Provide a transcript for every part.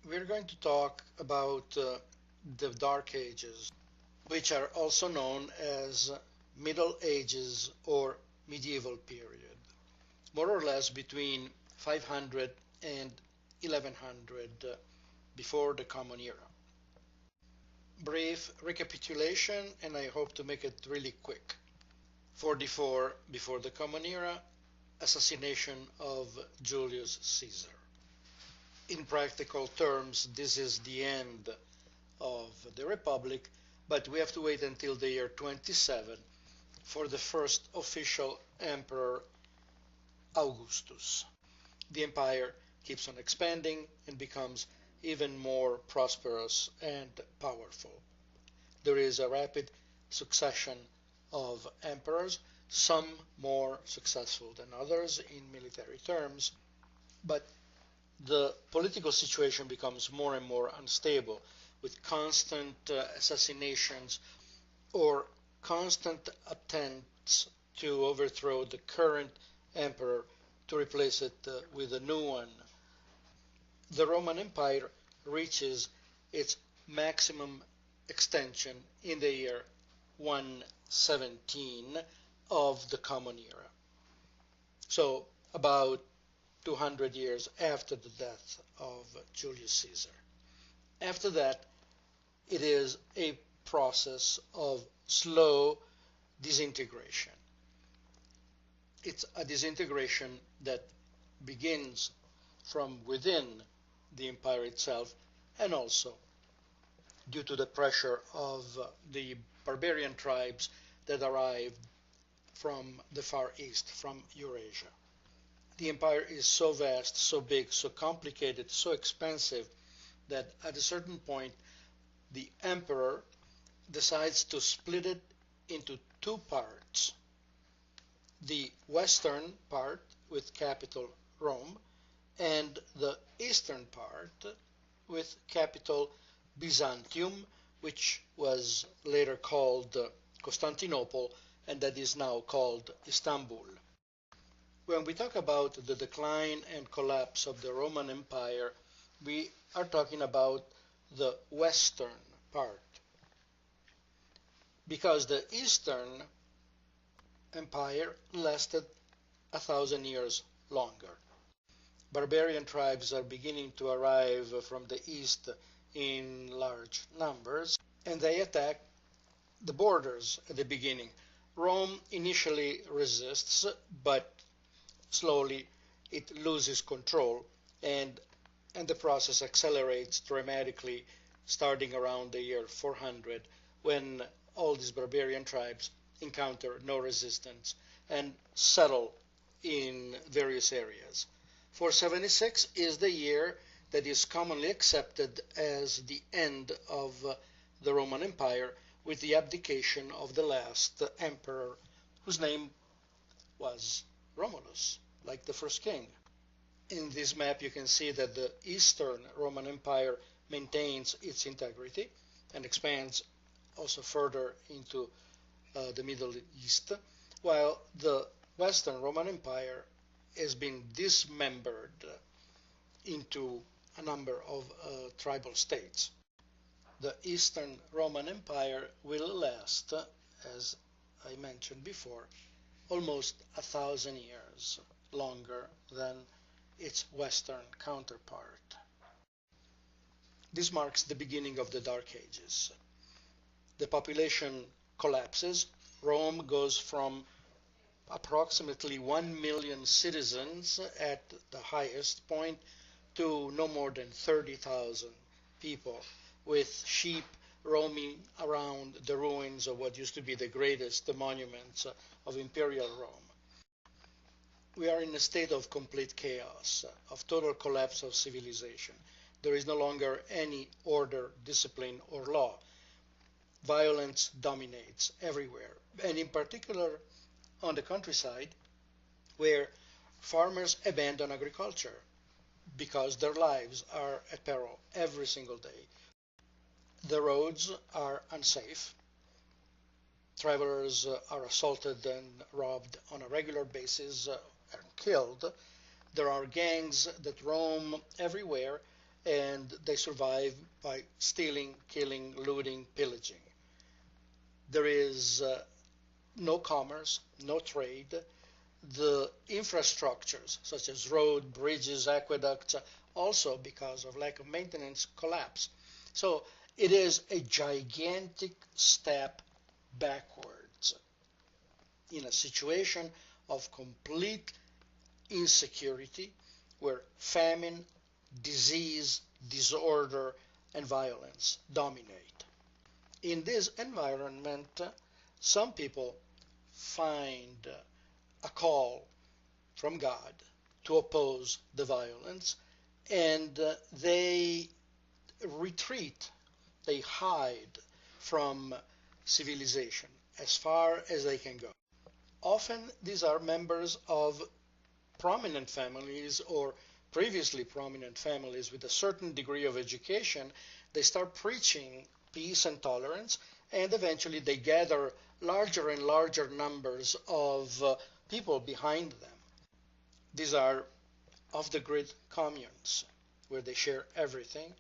We're going to talk about the Dark Ages, which are also known as Middle Ages or medieval period, more or less between 500 and 1100 before the Common Era. Brief recapitulation, and I hope to make it really quick. 44 before the Common Era, assassination of Julius Caesar. In practical terms, this is the end of the Republic, but we have to wait until the year 27 for the first official emperor, Augustus. The empire keeps on expanding and becomes even more prosperous and powerful. There is a rapid succession of emperors, some more successful than others in military terms, but the political situation becomes more and more unstable, with constant assassinations or constant attempts to overthrow the current emperor to replace it with a new one. The Roman Empire reaches its maximum extension in the year 117 of the Common Era. So about 200 years after the death of Julius Caesar. After that, it is a process of slow disintegration. It's a disintegration that begins from within the empire itself, and also due to the pressure of the barbarian tribes that arrived from the Far East, from Eurasia. The empire is so vast, so big, so complicated, so expensive that at a certain point the emperor decides to split it into two parts. The western part with capital Rome and the eastern part with capital Byzantium, which was later called Constantinople and that is now called Istanbul. When we talk about the decline and collapse of the Roman Empire, we are talking about the western part, because the Eastern Empire lasted 1,000 years longer. Barbarian tribes are beginning to arrive from the east in large numbers, and they attack the borders at the beginning. Rome initially resists, but slowly it loses control, and the process accelerates dramatically starting around the year 400, when all these barbarian tribes encounter no resistance and settle in various areas. 476 is the year that is commonly accepted as the end of the Roman Empire, with the abdication of the last emperor, whose name was Romulus, like the first king. In this map you can see that the Eastern Roman Empire maintains its integrity and expands also further into the Middle East, while the Western Roman Empire has been dismembered into a number of tribal states. The Eastern Roman Empire will last, as I mentioned before, almost 1,000 years longer than its Western counterpart. This marks the beginning of the Dark Ages. The population collapses. Rome goes from approximately 1 million citizens at the highest point to no more than 30,000 people, with sheep roaming around the ruins of what used to be the greatest monuments of imperial Rome. We are in a state of complete chaos, of total collapse of civilization. There is no longer any order, discipline, or law. Violence dominates everywhere, and in particular on the countryside, where farmers abandon agriculture because their lives are at peril every single day. The roads are unsafe. Travelers are assaulted and robbed on a regular basis and killed. There are gangs that roam everywhere, and they survive by stealing, killing, looting, pillaging. There is no commerce, no trade. The infrastructures, such as road, bridges, aqueducts, also because of lack of maintenance, collapse. So it is a gigantic step backwards in a situation of complete insecurity where famine, disease, disorder, and violence dominate. In this environment, some people find a call from God to oppose the violence, and they retreat, they hide from civilization as far as they can go. Often these are members of prominent families or previously prominent families with a certain degree of education. They start preaching peace and tolerance, and eventually they gather larger and larger numbers of people behind them. These are off-the-grid communes where they share everything,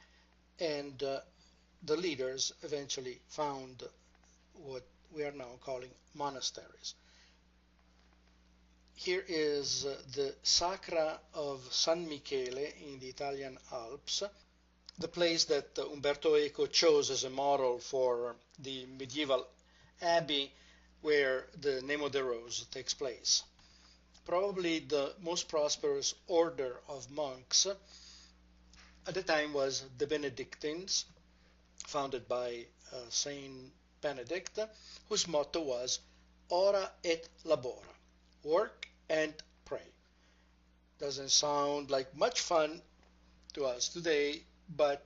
and the leaders eventually found what we are now calling monasteries. Here is the Sacra of San Michele in the Italian Alps, the place that Umberto Eco chose as a model for the medieval abbey where the Nemo de Rose takes place. Probably the most prosperous order of monks at the time was the Benedictines, founded by Saint Benedict, whose motto was Ora et labora, work and pray. Doesn't sound like much fun to us today, but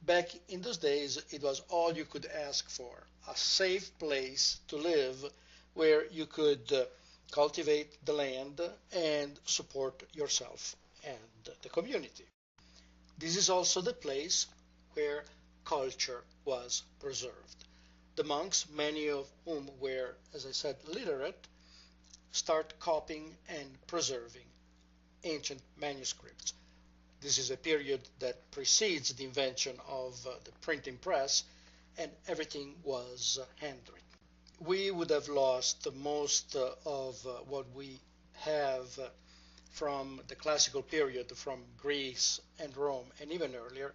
back in those days it was all you could ask for, a safe place to live where you could cultivate the land and support yourself and the community. This is also the place where culture was preserved. The monks, many of whom were, as I said, literate, start copying and preserving ancient manuscripts. This is a period that precedes the invention of the printing press, and everything was handwritten. We would have lost most of what we have from the classical period, from Greece and Rome, and even earlier,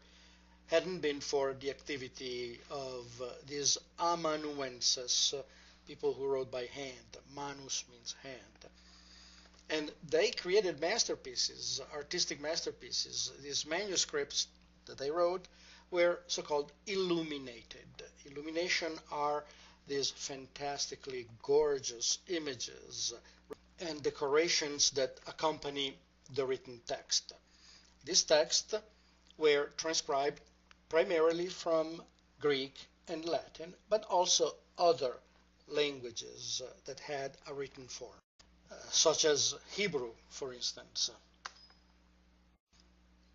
hadn't been for the activity of these amanuenses, people who wrote by hand. Manus means hand. And they created masterpieces, artistic masterpieces. These manuscripts that they wrote were so-called illuminated. Illumination are these fantastically gorgeous images and decorations that accompany the written text. These texts were transcribed primarily from Greek and Latin, but also other languages that had a written form, such as Hebrew, for instance.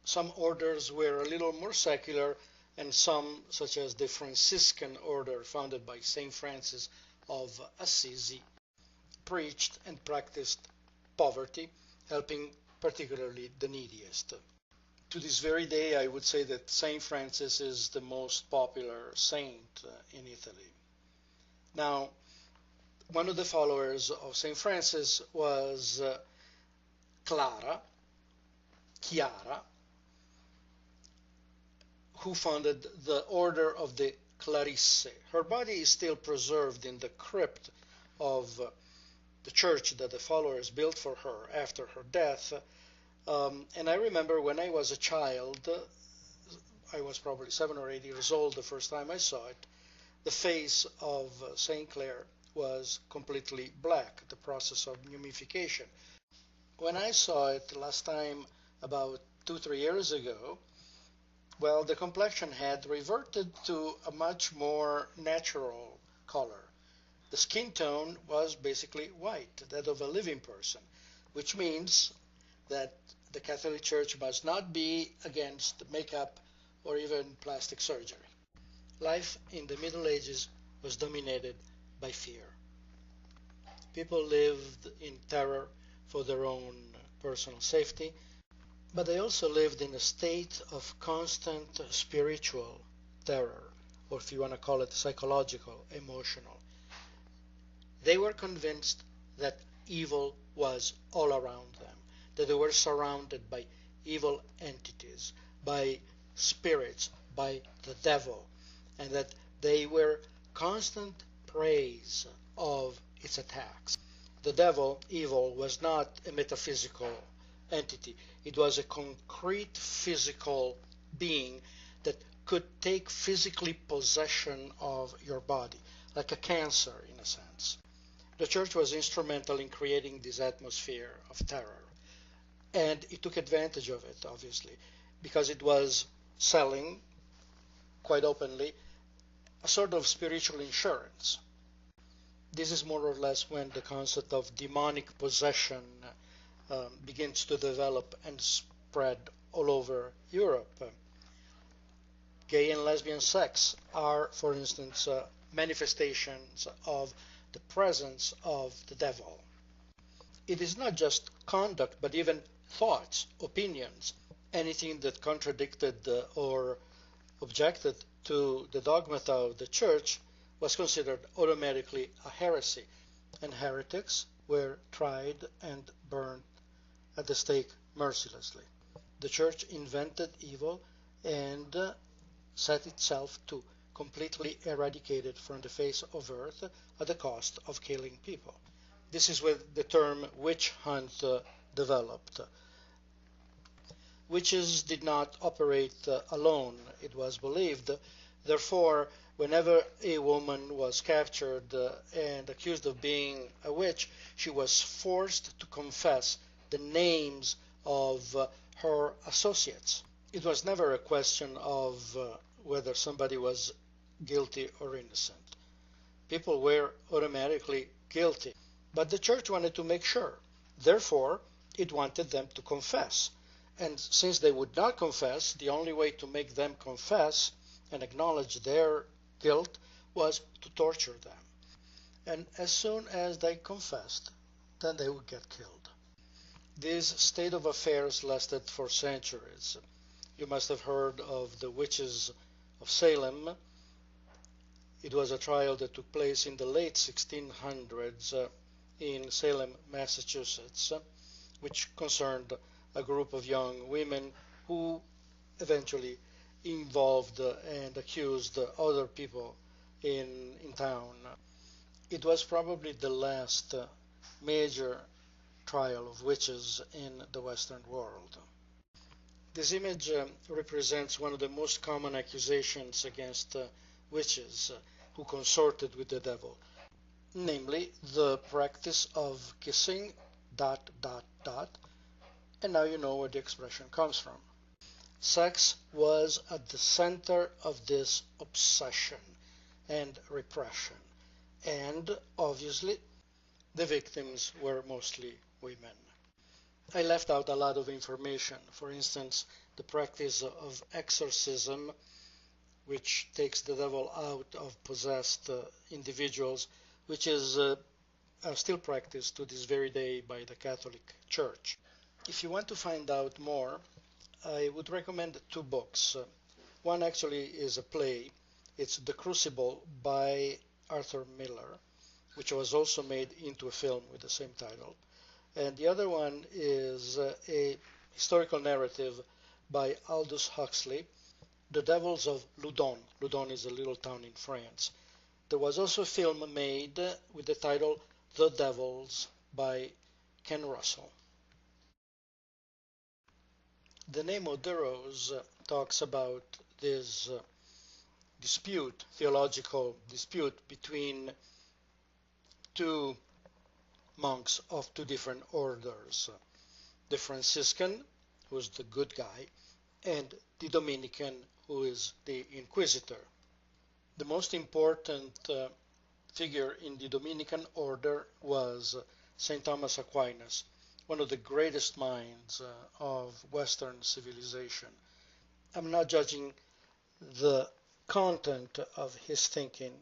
Some orders were a little more secular, and some, such as the Franciscan order founded by Saint Francis of Assisi, preached and practiced poverty, helping particularly the neediest. To this very day, I would say that Saint Francis is the most popular saint in Italy. Now, one of the followers of Saint Francis was Chiara, who founded the Order of the Clarisse. Her body is still preserved in the crypt of the church that the followers built for her after her death. And I remember when I was a child, I was probably 7 or 8 years old the first time I saw it, the face of St. Clare was completely black, the process of mummification. When I saw it last time about 2-3 years ago, well, the complexion had reverted to a much more natural color. The skin tone was basically white, that of a living person, which means that the Catholic Church must not be against makeup or even plastic surgery. Life in the Middle Ages was dominated by fear. People lived in terror for their own personal safety. But they also lived in a state of constant spiritual terror, or if you want to call it psychological, emotional. They were convinced that evil was all around them, that they were surrounded by evil entities, by spirits, by the devil, and that they were constant preys of its attacks. The devil, evil, was not a metaphysical entity. It was a concrete physical being that could take physically possession of your body, like a cancer in a sense. The church was instrumental in creating this atmosphere of terror, and it took advantage of it, obviously, because it was selling quite openly a sort of spiritual insurance. This is more or less when the concept of demonic possession begins to develop and spread all over Europe. Gay and lesbian sex are, for instance, manifestations of the presence of the devil. It is not just conduct, but even thoughts, opinions, anything that contradicted or objected to the dogmata of the church was considered automatically a heresy, and heretics were tried and burned at the stake mercilessly. The church invented evil and set itself to completely eradicate it from the face of earth at the cost of killing people. This is where the term witch hunt developed. Witches did not operate alone, it was believed. Therefore, whenever a woman was captured and accused of being a witch, she was forced to confess the names of her associates. It was never a question of whether somebody was guilty or innocent. People were automatically guilty. But the church wanted to make sure. Therefore, it wanted them to confess. And since they would not confess, the only way to make them confess and acknowledge their guilt was to torture them. And as soon as they confessed, then they would get killed. This state of affairs lasted for centuries. You must have heard of the witches of Salem. It was a trial that took place in the late 1600s in Salem, Massachusetts, which concerned a group of young women who eventually involved and accused other people in town. It was probably the last major trial of witches in the Western world. This image represents one of the most common accusations against witches who consorted with the devil, namely the practice of kissing ... and now you know where the expression comes from. Sex was at the center of this obsession and repression, and obviously the victims were mostly women. I left out a lot of information. For instance, the practice of exorcism, which takes the devil out of possessed individuals, which is still practiced to this very day by the Catholic Church. If you want to find out more, I would recommend two books. One actually is a play. It's The Crucible by Arthur Miller, which was also made into a film with the same title. And the other one is a historical narrative by Aldous Huxley, The Devils of Loudun. Loudun is a little town in France. There was also a film made with the title The Devils by Ken Russell. The Name of the Rose talks about this theological dispute between two monks of two different orders, the Franciscan, who is the good guy, and the Dominican, who is the inquisitor. The most important figure in the Dominican order was St. Thomas Aquinas, one of the greatest minds of Western civilization. I'm not judging the content of his thinking,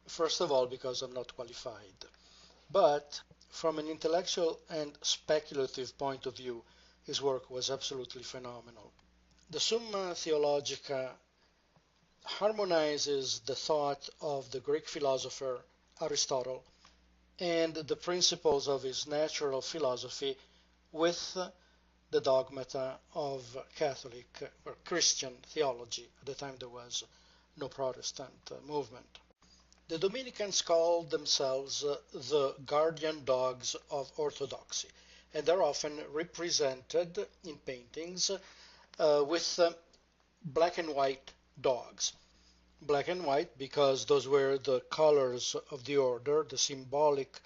first of all because I'm not qualified, but from an intellectual and speculative point of view, his work was absolutely phenomenal. The Summa Theologica harmonizes the thought of the Greek philosopher Aristotle and the principles of his natural philosophy with the dogmata of Catholic or Christian theology. At the time there was no Protestant movement. The Dominicans called themselves the guardian dogs of orthodoxy, and they're often represented in paintings with black and white dogs. Black and white because those were the colors of the order, the symbolic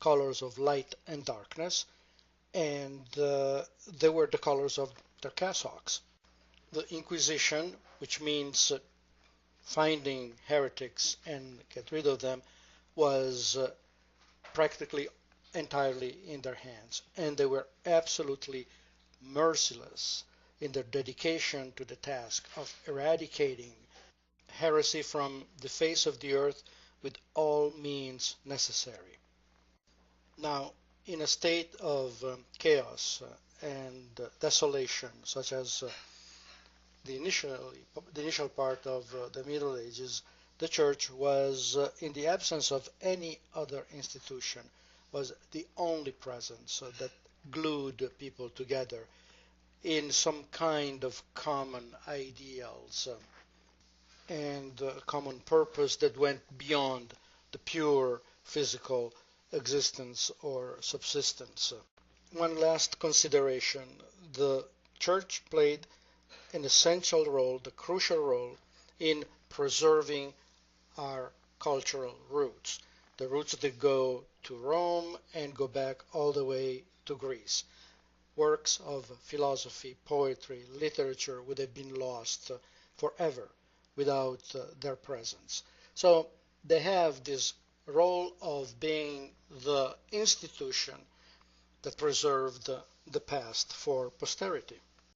colors of light and darkness, and they were the colors of their cassocks. The Inquisition, which means finding heretics and get rid of them, was practically entirely in their hands, and they were absolutely merciless in their dedication to the task of eradicating heresy from the face of the earth with all means necessary. Now, in a state of chaos and desolation, such as the initial part of the Middle Ages, the Church was, in the absence of any other institution, was the only presence that glued people together in some kind of common ideals and common purpose that went beyond the pure physical existence or subsistence. One last consideration. The Church played an essential role, the crucial role, in preserving our cultural roots, the roots that go to Rome and go back all the way to Greece. Works of philosophy, poetry, literature would have been lost forever without their presence. So they have this role of being the institution that preserved the past for posterity.